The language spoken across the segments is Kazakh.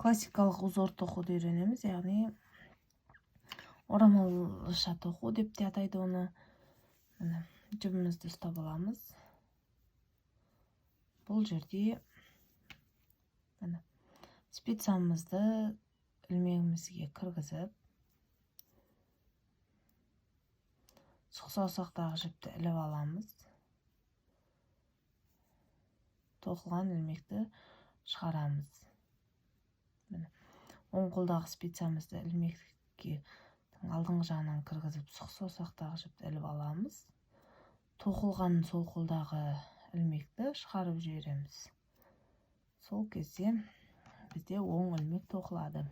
классикалық узор тоқуды үйренеміз, яғни орамалша тоқу деп те атайды оны. Міне, жібімізді ұстап аламыз. Бұл жерде міне спицамызды ілмегімізге кіргізіп, сұқ саусақтағы жіпті іліп аламыз. Тоқылған ілмекті шығарамыз. Міне, оң қолдағы спицамызды ілмекке алдыңғы жағынан кіргізіп, сұқ саусақтағы жіпті іліп аламыз. Тоқылған сол қолдағы ілмекті шығарып жібереміз. Сол кезде бізде оң ілмек тоқылады.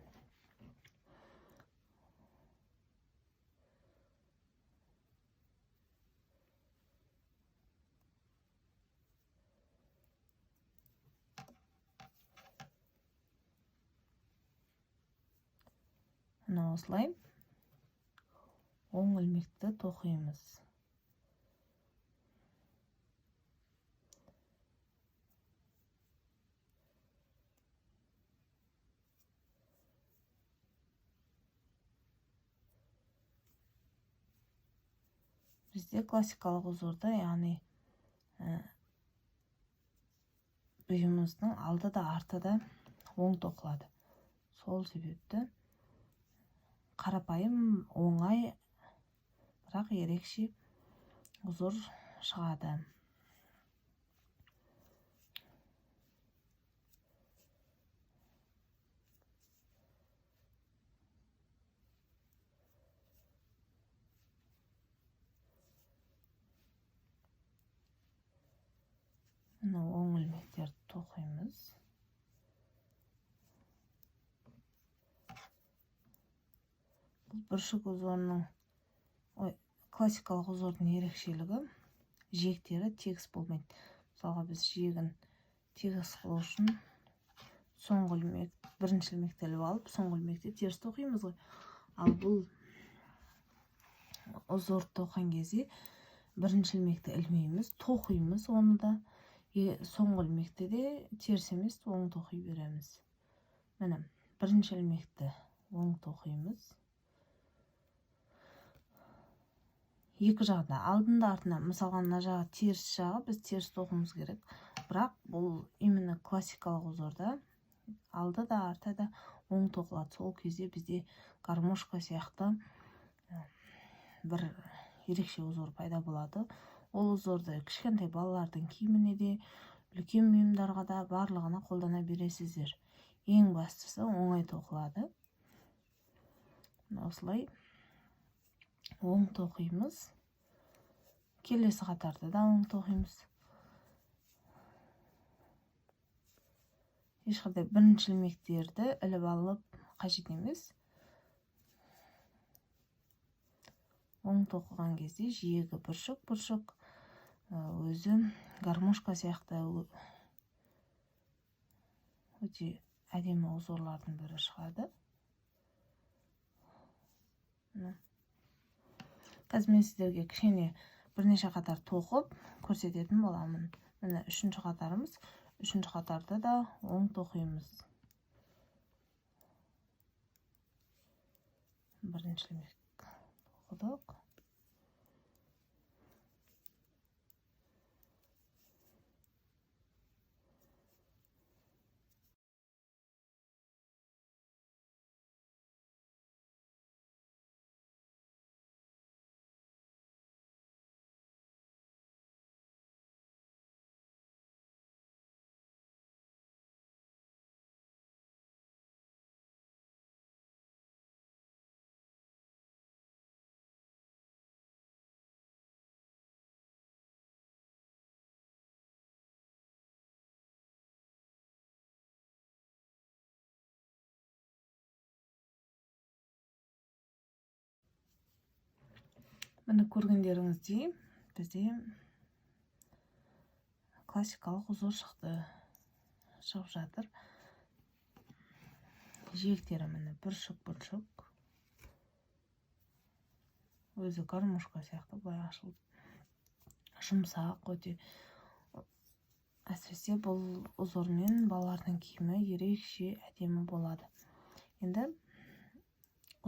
Мына осылай оң ілмекті тоқимыз. Бізде классикалық узорда, яғни бұйымымыздың алды да арты да оң тоқылады. Сол себепті қарапайым, оңай, бірақ ерекше узор шығады. Мына оң ілмектерді тоқимыз. Бұл бүршік узорының, классикалық узордың ерекшелігі жиектері тегіс болмайды. Мысалға біз жиегін тегіс қылу үшін соңғы ілмек, бірінші ілмекті іліп алып, соңғы ілмекті теріс тоқимыз ғой. Ал бұл узорды тоққан кезде бірінші ілмекті ілмейміз, тоқимыз оны да. Соңғы ілмекті де теріс емес, оң тоқи береміз. Міне, бірінші ілмекті оң тоқимыз. Екі жағда, алдында артына, мысалға мына жағы теріс жағы, біз теріс тоқуымыз керек. Бірақ бұл именно классикалық узорда алды да арты да оң тоқылады. Сол кезде бізде гармошка сияқты бір ерекше узор пайда болады. Ол узорды кішкентай балалардың киіміне де, үлкен бұйымдарға да барлығына қолдана бересіздер. Ең бастысы оңай тоқылады. Осылай оң тоқимыз. Келесі қатарды да оң тоқимыз. Ешқандай бірінші ілмектерді іліп алып қажет емес. Оң тоқыған кезде жиегі бүршік өзі гармошка сияқты өте әдемі узорлардың бірі шығады. Қазір мен сіздерге кішкене бірнеше қатар тоқып көрсететін боламын. Міне үшінші қатарымыз. Үшінші қатарды да оң тоқимыз. Бірінші ілмек тоқыдық. Міне көргендеріңіздей бізде классикалық узор шығып жатыр. Жиектері міне бүршік. Өзі гармошка сияқты былай ашылып, жұмсақ, өте әсіресе бұл узормен балалардың киімі ерекше әдемі болады. Енді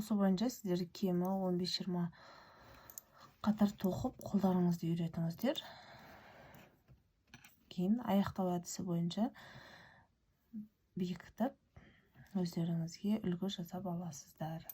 осы бойынша сіздер кемі 15-20 қатар тоқып қолдарыңызды үйретіңіздер. Кейін аяқтау әдісі бойынша бекітіп өздеріңізге үлгі жасап аласыздар.